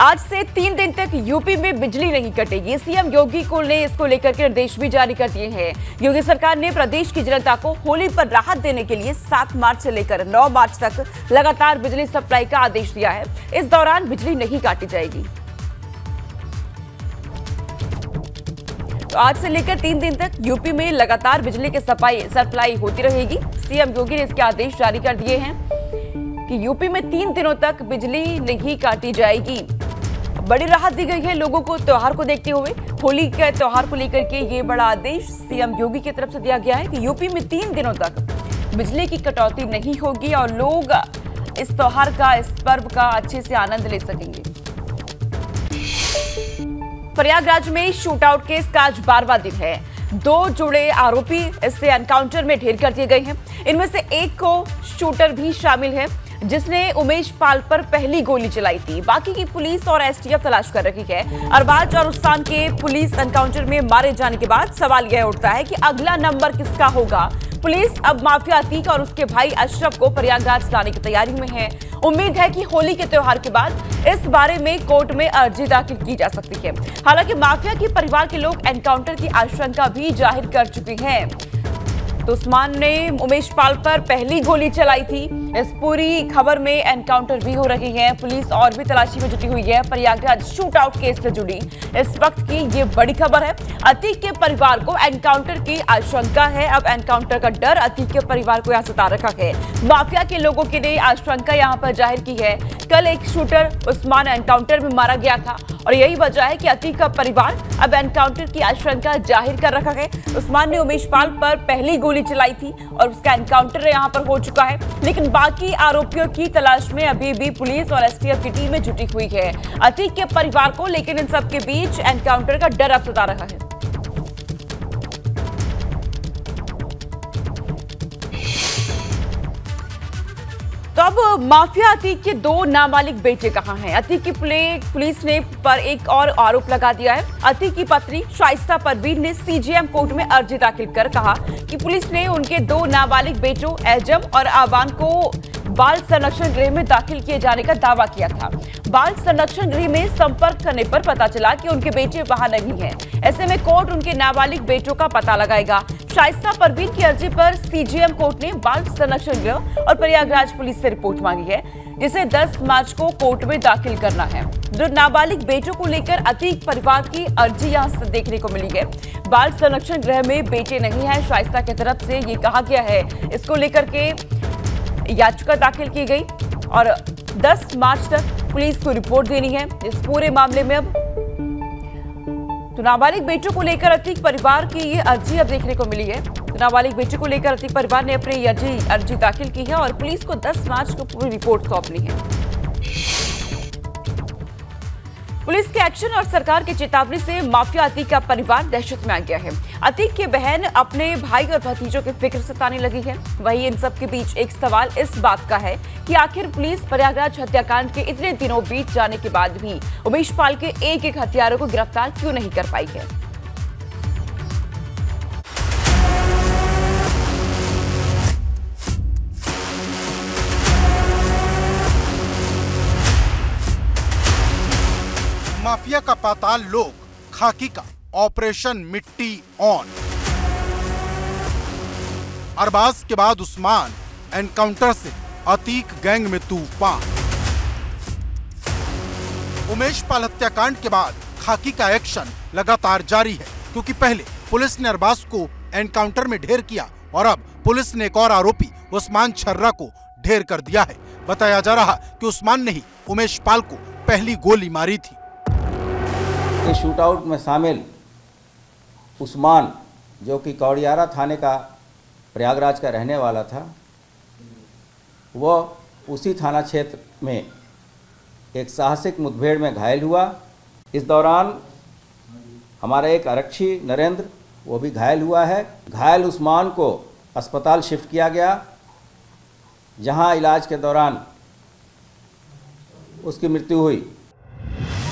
आज से 3 दिन तक यूपी में बिजली नहीं कटेगी। सीएम योगी ने इसको लेकर के निर्देश भी जारी कर दिए हैं। योगी सरकार ने प्रदेश की जनता को होली पर राहत देने के लिए 7 मार्च से लेकर 9 मार्च तक लगातार बिजली सप्लाई का आदेश दिया है। इस दौरान बिजली नहीं काटी जाएगी। तो आज से लेकर 3 दिन तक यूपी में लगातार बिजली की सप्लाई होती रहेगी। सीएम योगी ने इसके आदेश जारी कर दिए हैं कि यूपी में 3 दिनों तक बिजली नहीं काटी जाएगी। बड़ी राहत दी गई है लोगों को त्योहार को देखते हुए। होली के त्योहार को लेकर के ये बड़ा आदेश सीएम योगी की तरफ से दिया गया है कि यूपी में 3 दिनों तक बिजली की कटौती नहीं होगी और लोग इस त्योहार का, इस पर्व का अच्छे से आनंद ले सकेंगे। प्रयागराज में शूटआउट केस का आज 12वां दिन है। 2 जुड़े आरोपी इससे एनकाउंटर में ढेर कर दिए गए हैं। इनमें से एक को शूटर भी शामिल है जिसने उमेश पाल पर पहली गोली चलाई थी। बाकी की पुलिस और एसटीएफ तलाश कर रही है। अरबाज और उस्सान के पुलिस एनकाउंटर में मारे जाने के बाद सवाल यह उठता है कि अगला नंबर किसका होगा। पुलिस अब माफिया अतीक और उसके भाई अशरफ को प्रयागराज लाने की तैयारी में है। उम्मीद है कि होली के त्योहार के बाद इस बारे में कोर्ट में अर्जी दाखिल की जा सकती है। हालांकि माफिया के परिवार के लोग एनकाउंटर की आशंका भी जाहिर कर चुके हैं। तो उस्मान ने उमेश पाल पर पहली गोली चलाई थी। इस पूरी खबर में एनकाउंटर भी हो रही है। पुलिस और भी तलाशी में जुटी हुई है। प्रयागराज शूटआउट केस से जुड़ी इस वक्त की ये बड़ी खबर है। अतीक के परिवार को एनकाउंटर की आशंका है। अब एनकाउंटर का डर अतीक के परिवार को यहाँ सता रखा है। माफिया के लोगों की ने आशंका यहाँ पर जाहिर की है। कल एक शूटर उस्मान एनकाउंटर में मारा गया था और यही वजह है कि अतीक का परिवार अब एनकाउंटर की आशंका जाहिर कर रखा है। उस्मान ने उमेश पाल पर पहली गोली चलाई थी और उसका एनकाउंटर यहाँ पर हो चुका है। लेकिन बाकी आरोपियों की तलाश में अभी भी पुलिस और एसटीएफ की टीमें जुटी हुई है। अतीक के परिवार को लेकिन इन सब के बीच एनकाउंटर का डर अब सता रहा है। तो अब माफिया अतीक के 2 नाबालिग बेटे कहां हैं? अतीक की पुलिस ने पर एक और आरोप लगा दिया है। अतीक की पत्नी शाइस्ता परवीन ने सीजेएम कोर्ट में अर्जी दाखिल कर कहा कि पुलिस ने उनके 2 नाबालिग बेटों एजम और आवान को बाल संरक्षण गृह में दाखिल किए जाने का दावा किया था। बाल संरक्षण गृह में संपर्क करने पर पता चला कि उनके बेटे वहां नहीं हैं। ऐसे में कोर्ट उनके नाबालिग बेटों का पता लगाएगा। शाइस्ता परवीन की अर्जी पर सीजेएम कोर्ट ने बाल संरक्षण गृह और प्रयागराज पुलिस से रिपोर्ट मांगी है, जिसे 10 मार्च को कोर्ट में दाखिल करना है। नाबालिग बेटों को लेकर अतीक परिवार की अर्जी यहाँ से देखने को मिली है। बाल संरक्षण गृह में बेटे नहीं है, शाइस्ता की तरफ से ये कहा गया है। इसको लेकर के याचिका दाखिल की गई और 10 मार्च तक पुलिस को रिपोर्ट देनी है इस पूरे मामले में। अब तो नाबालिग बेटों को लेकर अतीक परिवार की ये अर्जी अब देखने को मिली है। तो नाबालिग बेटों को लेकर अतीक परिवार ने अपनी अर्जी दाखिल की है और पुलिस को 10 मार्च को पूरी रिपोर्ट सौंपनी है। पुलिस के एक्शन और सरकार की चेतावनी से माफिया अतीक का परिवार दहशत में आ गया है। अतीक की बहन अपने भाई और भतीजों की फिक्र सताने लगी है। वहीं इन सब के बीच एक सवाल इस बात का है कि आखिर पुलिस प्रयागराज हत्याकांड के इतने दिनों बीत जाने के बाद भी उमेश पाल के एक हत्यारों को गिरफ्तार क्यों नहीं कर पाई है। माफिया का पाताल लोग, खाकी का ऑपरेशन मिट्टी ऑन। अरबाज के बाद उस्मान एनकाउंटर से अतीक गैंग में तूफान। उमेश पाल हत्याकांड के बाद खाकी का एक्शन लगातार जारी है, क्योंकि पहले पुलिस ने अरबाज को एनकाउंटर में ढेर किया और अब पुलिस ने एक और आरोपी उस्मान छर्रा को ढेर कर दिया है। बताया जा रहा कि उस्मान ने ही उमेश पाल को पहली गोली मारी थी। शूटआउट में शामिल उस्मान, जो कि कौड़ियारा थाने का प्रयागराज का रहने वाला था, वह उसी थाना क्षेत्र में एक साहसिक मुठभेड़ में घायल हुआ। इस दौरान हमारा एक आरक्षी नरेंद्र, वो भी घायल हुआ है। घायल उस्मान को अस्पताल शिफ्ट किया गया, जहां इलाज के दौरान उसकी मृत्यु हुई।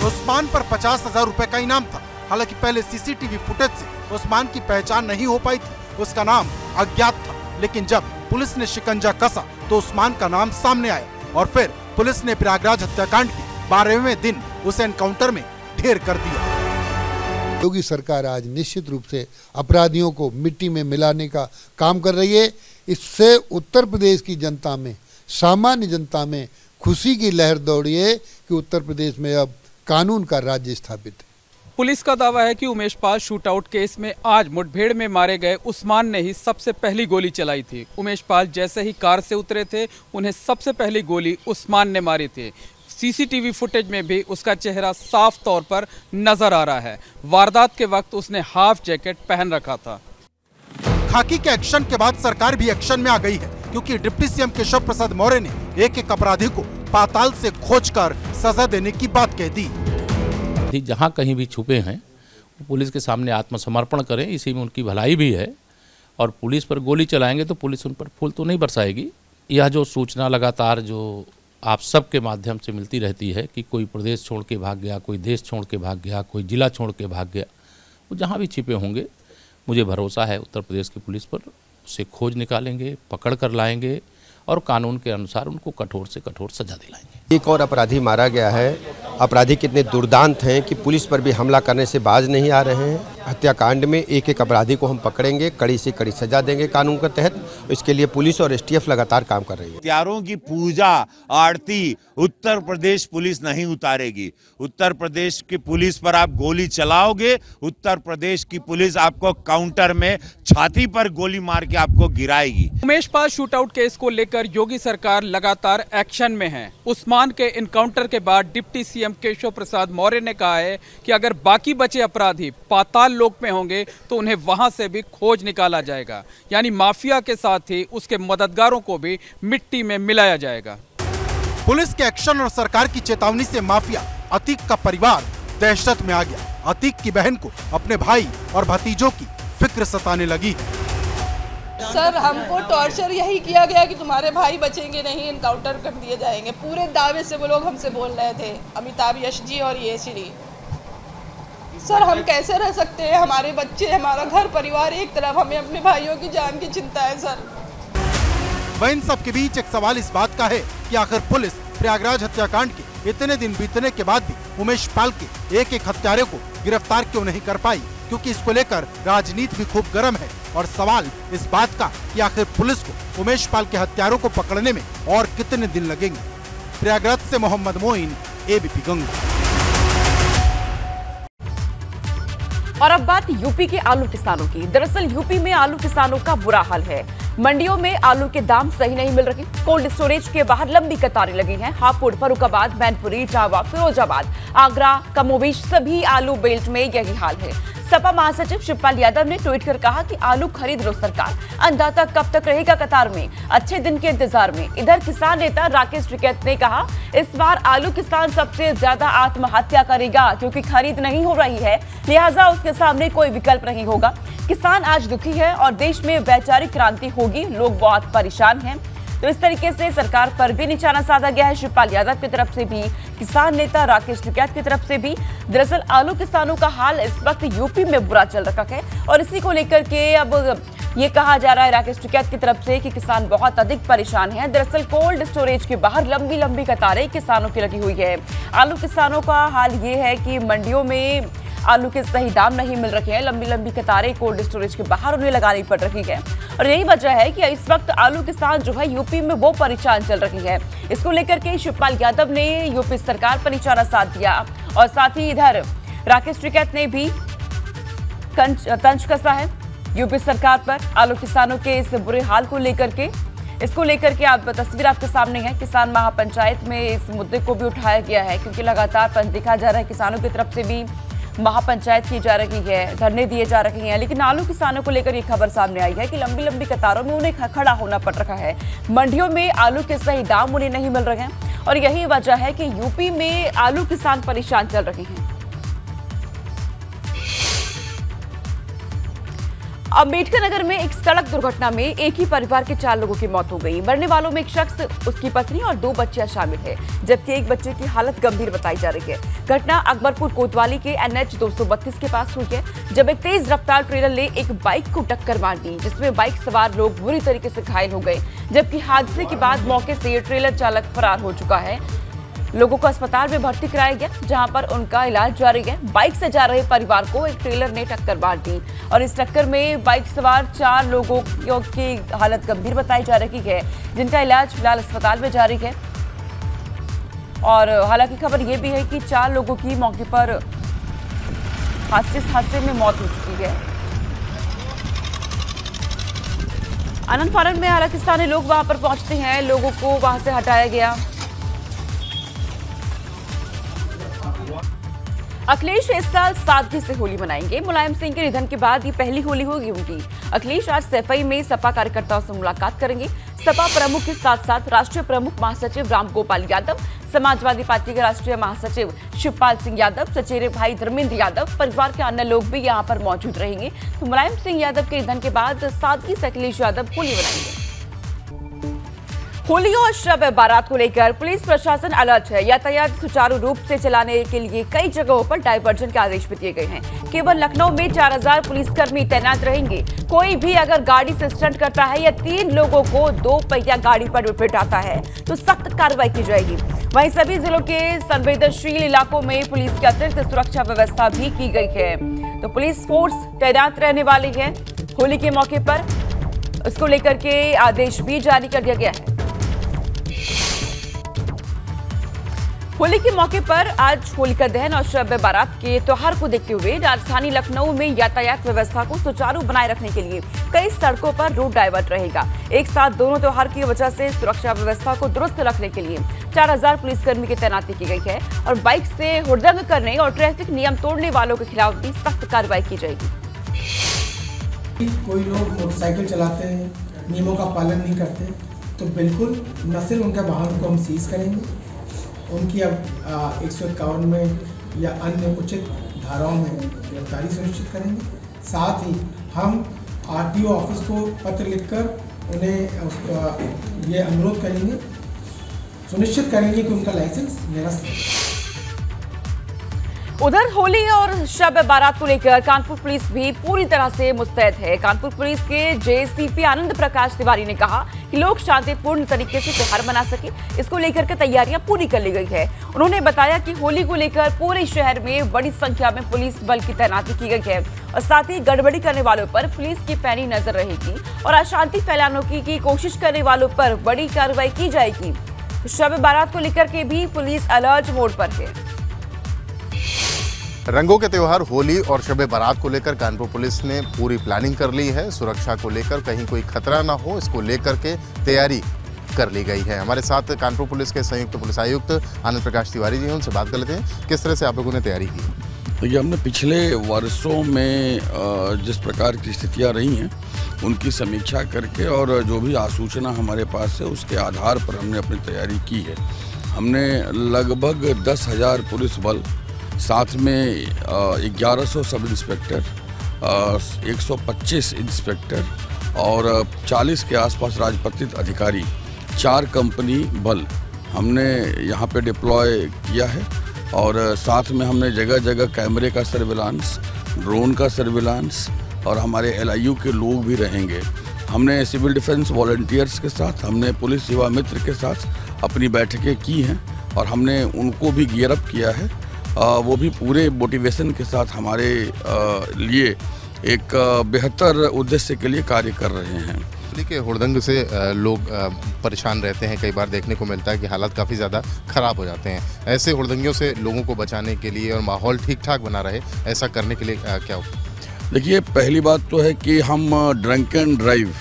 उस्मान पर 50,000 रुपए का इनाम था। हालांकि पहले सीसीटीवी फुटेज से उस्मान की पहचान नहीं हो पाई थी। उसका नाम अज्ञात था, लेकिन जब पुलिस ने शिकंजा कसा तो उस्मान का नाम सामने आया और फिर पुलिस ने प्रयागराज हत्याकांड के 12वें दिन उसे एनकाउंटर में ढेर कर दिया। योगी सरकार आज निश्चित रूप से अपराधियों को मिट्टी में मिलाने का काम कर रही है। इससे उत्तर प्रदेश की जनता में, सामान्य जनता में खुशी की लहर दौड़ी है कि उत्तर प्रदेश में अब कानून का राज्य स्थापित है। पुलिस का दावा है कि उमेश पाल शूटआउट केस में आज मुठभेड़ में मारे गए उस्मान ने ही सबसे पहली गोली चलाई थी। उमेश पाल जैसे ही कार से उतरे थे, उन्हें सबसे पहली गोली उस्मान ने मारी थी। सीसीटीवी फुटेज में भी उसका चेहरा साफ तौर पर नजर आ रहा है। वारदात के वक्त उसने हाफ जैकेट पहन रखा था। खाकी के एक्शन के बाद सरकार भी एक्शन में आ गई है, क्योंकि डिप्टी सीएम केशव प्रसाद मौर्य ने एक अपराधी को पाताल से खोजकर सजा देने की बात कह दी। जहां कहीं भी छुपे हैं वो पुलिस के सामने आत्मसमर्पण करें, इसी में उनकी भलाई भी है। और पुलिस पर गोली चलाएंगे तो पुलिस उन पर फूल तो नहीं बरसाएगी। यह जो सूचना लगातार जो आप सबके माध्यम से मिलती रहती है कि कोई प्रदेश छोड़ के भाग गया, कोई देश छोड़ के भाग गया, कोई जिला छोड़ के भाग गया, वो जहाँ भी छिपे होंगे मुझे भरोसा है उत्तर प्रदेश की पुलिस पर, उसे खोज निकालेंगे, पकड़ कर लाएंगे और कानून के अनुसार उनको कठोर से कठोर सजा दिलाएंगे। एक और अपराधी मारा गया है। अपराधी कितने दुर्दांत हैं कि पुलिस पर भी हमला करने से बाज नहीं आ रहे हैं। हत्याकांड में एक एक अपराधी को हम पकड़ेंगे, कड़ी से कड़ी सजा देंगे कानून के तहत। इसके लिए पुलिस और एसटीएफ लगातार काम कर रही है। हत्यारों की पूजा आरती उत्तर प्रदेश पुलिस नहीं उतारेगी। उत्तर प्रदेश की पुलिस पर आप गोली चलाओगे, उत्तर प्रदेश की पुलिस आपको काउंटर में छाती पर गोली मार के आपको गिराएगी। उमेश पाल शूटआउट केस को लेकर योगी सरकार लगातार एक्शन में है। उस्मान के इनकाउंटर के बाद डिप्टी सीएम केशव प्रसाद मौर्य ने कहा है कि अगर बाकी बचे अपराधी पाताल लोक में होंगे तो उन्हें वहां से भी खोज निकाला जाएगा, यानी माफिया के साथ ही उसके मददगारों को भी मिट्टी में मिलाया जाएगा। पुलिस के एक्शन और सरकार की चेतावनी से माफिया अतीक का परिवार दहशत में आ गया। अतीक की बहन को अपने भाई और भतीजों की फिक्र सताने लगी। सर, हमको टॉर्चर यही किया गया कि तुम्हारे भाई बचेंगे नहीं, इनकाउंटर कर दिए जाएंगे। पूरे दावे से वो लोग हमसे बोल रहे थे, अमिताभ यश जी और ये श्री। सर, हम कैसे रह सकते हैं? हमारे बच्चे, हमारा घर परिवार एक तरफ, हमें अपने भाइयों की जान की चिंता है सर। वह इन सब के बीच एक सवाल इस बात का है कि आखिर पुलिस प्रयागराज हत्याकांड के इतने दिन बीतने के बाद भी उमेश पाल के एक एक हत्यारे को गिरफ्तार क्यों नहीं कर पाई, क्योंकि इसको लेकर राजनीति भी खूब गर्म है। और सवाल इस बात का कि आखिर पुलिस को उमेश पाल के हत्यारों को पकड़ने में और कितने दिन लगेंगे। प्रयागराज से मोहम्मद मोइन, एबीपी गंगा। और अब बात यूपी के आलू किसानों की। दरअसल यूपी में आलू किसानों का बुरा हाल है। मंडियों में आलू के दाम सही नहीं मिल रहे। कोल्ड स्टोरेज के बाहर लंबी कतारें लगी हैं। हापुड़, फर्रुखाबाद, मैनपुरी, इटावा, फिरोजाबाद, आगरा, कमोबेश सभी आलू बेल्ट में यही हाल है। सपा महासचिव शिवपाल यादव ने ट्वीट कर कहा कि आलू खरीद लो सरकार, अन्नदाता कब तक रहेगा कतार में, अच्छे दिन के इंतजार में। इधर किसान नेता राकेश टिकैत ने कहा इस बार आलू किसान सबसे ज्यादा आत्महत्या करेगा, क्योंकि खरीद नहीं हो रही है, लिहाजा उसके सामने कोई विकल्प नहीं होगा। किसान आज दुखी है और देश में वैचारिक क्रांति होगी, लोग बहुत परेशान हैं। तो इस तरीके से सरकार पर भी निशाना साधा गया है। शिवपाल यादव की तरफ से भी, किसान नेता राकेश टिकैत की तरफ से भी। दरअसल आलू किसानों का हाल इस वक्त यूपी में बुरा चल रखा है और इसी को लेकर के अब ये कहा जा रहा है राकेश टिकैत की तरफ से कि किसान बहुत अधिक परेशान हैं। दरअसल कोल्ड स्टोरेज के बाहर लंबी लंबी कतारें किसानों की लगी हुई है। आलू किसानों का हाल ये है कि मंडियों में आलू के सही दाम नहीं मिल रहे हैं। लंबी लंबी कतारें कोल्ड स्टोरेज के बाहर उन्हें लगानी पड़ रही है और यही वजह है कि इस वक्त आलू किसान जो है यूपी में वो परेशान चल रही है। इसको लेकर के शिवपाल यादव ने यूपी सरकार पर निशाना साध दिया और साथ ही इधर राकेश टिकैत ने भी तंज कसा है यूपी सरकार पर आलू किसानों के इस बुरे हाल को लेकर के। इसको लेकर के आप तस्वीर आपके सामने है। किसान महापंचायत में इस मुद्दे को भी उठाया गया है, क्योंकि लगातार देखा जा रहा है किसानों की तरफ से भी महापंचायत की जा रही है, धरने दिए जा रहे हैं। लेकिन आलू किसानों को लेकर ये खबर सामने आई है कि लंबी लंबी कतारों में उन्हें खड़ा होना पड़ रहा है। मंडियों में आलू के सही दाम उन्हें नहीं मिल रहे हैं और यही वजह है कि यूपी में आलू किसान परेशान चल रहे हैं। अम्बेडकर नगर में एक सड़क दुर्घटना में एक ही परिवार के 4 लोगों की मौत हो गई। मरने वालों में एक शख्स, उसकी पत्नी और 2 बच्चियां शामिल है, जबकि एक बच्चे की हालत गंभीर बताई जा रही है। घटना अकबरपुर कोतवाली के NH 232 के पास हुई है, जब एक तेज रफ्तार ट्रेलर ने एक बाइक को टक्कर मार दी, जिसमें बाइक सवार लोग बुरी तरीके से घायल हो गए। जबकि हादसे के बाद मौके से ये ट्रेलर चालक फरार हो चुका है। लोगों को अस्पताल में भर्ती कराया गया, जहां पर उनका इलाज जारी है। बाइक से जा रहे परिवार को एक ट्रेलर ने टक्कर मार दी और इस टक्कर में बाइक सवार 4 लोगों की हालत गंभीर बताई जा रही है, जिनका इलाज फिलहाल अस्पताल में जारी है। और हालांकि खबर यह भी है कि 4 लोगों की मौके पर हादसे में मौत हो चुकी है। आनंद फानन में हालांकि स्थानीय लोग वहां पर पहुंचते हैं, लोगों को वहां से हटाया गया। अखिलेश इस साल सादगी से होली मनाएंगे। मुलायम सिंह के निधन के बाद ये पहली होली होगी उनकी। अखिलेश आज सैफई में सपा कार्यकर्ताओं से मुलाकात करेंगे। सपा प्रमुख के साथ साथ राष्ट्रीय प्रमुख महासचिव रामगोपाल यादव, समाजवादी पार्टी के राष्ट्रीय महासचिव शिवपाल सिंह यादव, चचेरे भाई धर्मेंद्र यादव, परिवार के अन्य लोग भी यहां पर मौजूद रहेंगे। तो मुलायम सिंह यादव के निधन के बाद सादगी से अखिलेश यादव होली मनाएंगे। होली और शब बारात को लेकर पुलिस प्रशासन अलर्ट है। यातायात सुचारू रूप से चलाने के लिए कई जगहों पर डायवर्जन के आदेश भी दिए गए हैं। केवल लखनऊ में 4000 पुलिसकर्मी तैनात रहेंगे। कोई भी अगर गाड़ी से स्टंट करता है या 3 लोगों को 2 पहिया गाड़ी पर बिठाता है तो सख्त कार्रवाई की जाएगी। वहीं सभी जिलों के संवेदनशील इलाकों में पुलिस की अतिरिक्त सुरक्षा व्यवस्था भी की गई है। तो पुलिस फोर्स तैनात रहने वाली है। होली के मौके पर इसको लेकर के आदेश भी जारी कर दिया गया है। होली के मौके पर आज होलिका दहन और शब बारात के त्योहार को देखते हुए राजधानी लखनऊ में यातायात व्यवस्था को सुचारू बनाए रखने के लिए कई सड़कों पर रूट डाइवर्ट रहेगा। एक साथ दोनों त्योहार की वजह से सुरक्षा व्यवस्था को दुरुस्त रखने के लिए 4000 पुलिसकर्मी की तैनाती की गई है और बाइक से हुड़दंग करने और ट्रैफिक नियम तोड़ने वालों के खिलाफ भी सख्त कार्रवाई की जाएगी। कोई लोग मोटरसाइकिल चलाते हैं, नियमों का पालन नहीं करते, तो बिल्कुल न सिर्फ उनके वाहन को हम सीज करेंगे, उनकी अब 151 में या अन्य उचित धाराओं में गिरफ्तारी सुनिश्चित करेंगे। साथ ही हम आरटीओ ऑफिस को पत्र लिखकर उन्हें ये अनुरोध करेंगे, सुनिश्चित करेंगे कि उनका लाइसेंस निरस्त है। उधर होली और शब बारात को लेकर कानपुर पुलिस भी पूरी तरह से मुस्तैद है। कानपुर पुलिस के जेसीपी आनंद प्रकाश तिवारी ने कहा कि लोग शांतिपूर्ण तरीके से त्योहार मना सके, इसको लेकर के तैयारियां पूरी कर ली गई है। उन्होंने बताया कि होली को लेकर पूरे शहर में बड़ी संख्या में पुलिस बल की तैनाती की गई है और साथ ही गड़बड़ी करने वालों पर पुलिस की पैनी नजर रहेगी और अशांति फैलाने की कोशिश करने वालों पर बड़ी कार्रवाई की जाएगी। शब बारात को लेकर के भी पुलिस अलर्ट मोड पर है। रंगों के त्यौहार होली और शब बारात को लेकर कानपुर पुलिस ने पूरी प्लानिंग कर ली है। सुरक्षा को लेकर कहीं कोई खतरा ना हो, इसको लेकर के तैयारी कर ली गई है। हमारे साथ कानपुर पुलिस के संयुक्त पुलिस आयुक्त आनंद प्रकाश तिवारी जी हैं, उनसे बात कर लेते हैं। किस तरह से आप लोगों ने तैयारी की? देखिए, हमने पिछले वर्षों में जिस प्रकार की स्थितियाँ रही हैं उनकी समीक्षा करके और जो भी आसूचना हमारे पास है उसके आधार पर हमने अपनी तैयारी की है। हमने लगभग 10,000 पुलिस बल, साथ में 1100 सब इंस्पेक्टर, 125 इंस्पेक्टर और 40 के आसपास राजपत्रित अधिकारी, 4 कंपनी बल हमने यहाँ पे डिप्लॉय किया है और साथ में हमने जगह जगह कैमरे का सर्विलांस, ड्रोन का सर्विलांस और हमारे LIU के लोग भी रहेंगे। हमने सिविल डिफेंस वॉलंटियर्स के साथ, हमने पुलिस सेवा मित्र के साथ अपनी बैठकें की हैं और हमने उनको भी गियर अप किया है। वो भी पूरे मोटिवेशन के साथ हमारे लिए एक बेहतर उद्देश्य के लिए कार्य कर रहे हैं। देखिए, हुड़दंग से लोग परेशान रहते हैं, कई बार देखने को मिलता है कि हालात काफ़ी ज़्यादा ख़राब हो जाते हैं। ऐसे हुड़दंगियों से लोगों को बचाने के लिए और माहौल ठीक ठाक बना रहे, ऐसा करने के लिए क्या हो? देखिए, पहली बात तो है कि हम ड्रंक एंड ड्राइव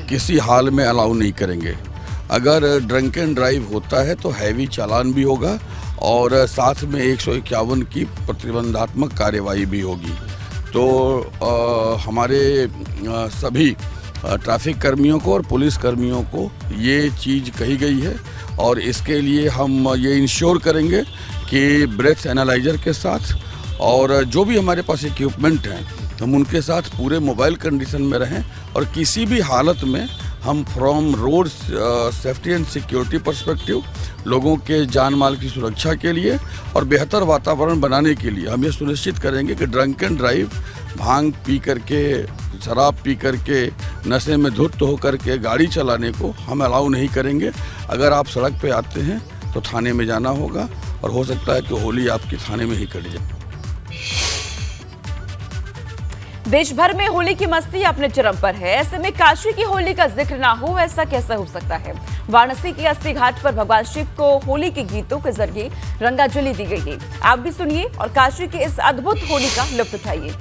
किसी हाल में अलाउ नहीं करेंगे। अगर ड्रंक एंड ड्राइव होता है तो हैवी चालान भी होगा और साथ में 151 की प्रतिबंधात्मक कार्यवाही भी होगी। तो हमारे सभी ट्रैफिक कर्मियों को और पुलिस कर्मियों को ये चीज़ कही गई है और इसके लिए हम ये इंश्योर करेंगे कि ब्रेथ एनालाइजर के साथ और जो भी हमारे पास इक्विपमेंट हैं हम उनके साथ पूरे मोबाइल कंडीशन में रहें और किसी भी हालत में हम from road safety and security perspective लोगों के जान माल की सुरक्षा के लिए और बेहतर वातावरण बनाने के लिए हम ये सुनिश्चित करेंगे कि drunk and drive, bhang P करके, शराब पी करके, नशे में धुत होकर के गाड़ी चलाने को हम अलाउ नहीं करेंगे। अगर आप सड़क पे आते हैं तो थाने में जाना होगा और हो सकता है कि होली आपकी थाने में ही कट जाए। देश भर में होली की मस्ती अपने चरम पर है। ऐसे में काशी की होली का जिक्र ना हो, ऐसा कैसे हो सकता है। वाराणसी के अस्सी घाट पर भगवान शिव को होली के गीतों के जरिए रंगाजली दी गई है। आप भी सुनिए और काशी के इस अद्भुत होली का लुत्फ उठाइए।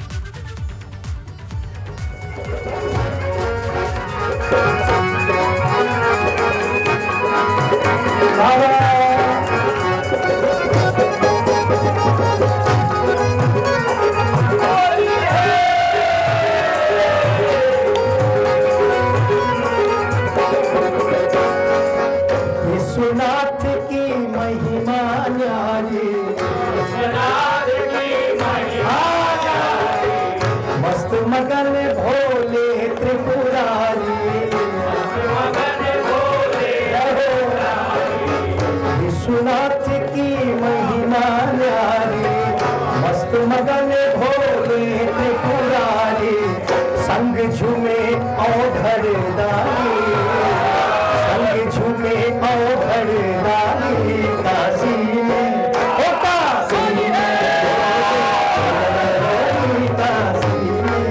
विश्वनाथ की महिमा न्यारी, विश्वनाथ की महिमा न्यारी, मस्त मगन भोले त्रिपुरारी, मस्त मगन भोले त्रिपुरारी। विश्वनाथ की महिमा न्यारी, मस्त मगन भोले त्रिपुरारी, संग झूमे औघड़ दानी, संग झूमे औघड़ दानी, काशी में ओ काशी में, काशी में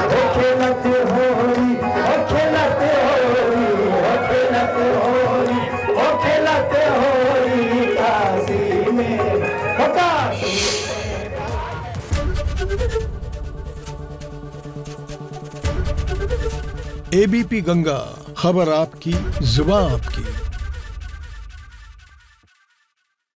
ओ खेलत होली, ओ खेलत होली, ओ खेलत होली, ओ खेलत होली, काशी में ओ काशी एबीपी गंगा, खबर आपकी, जुबान आपकी।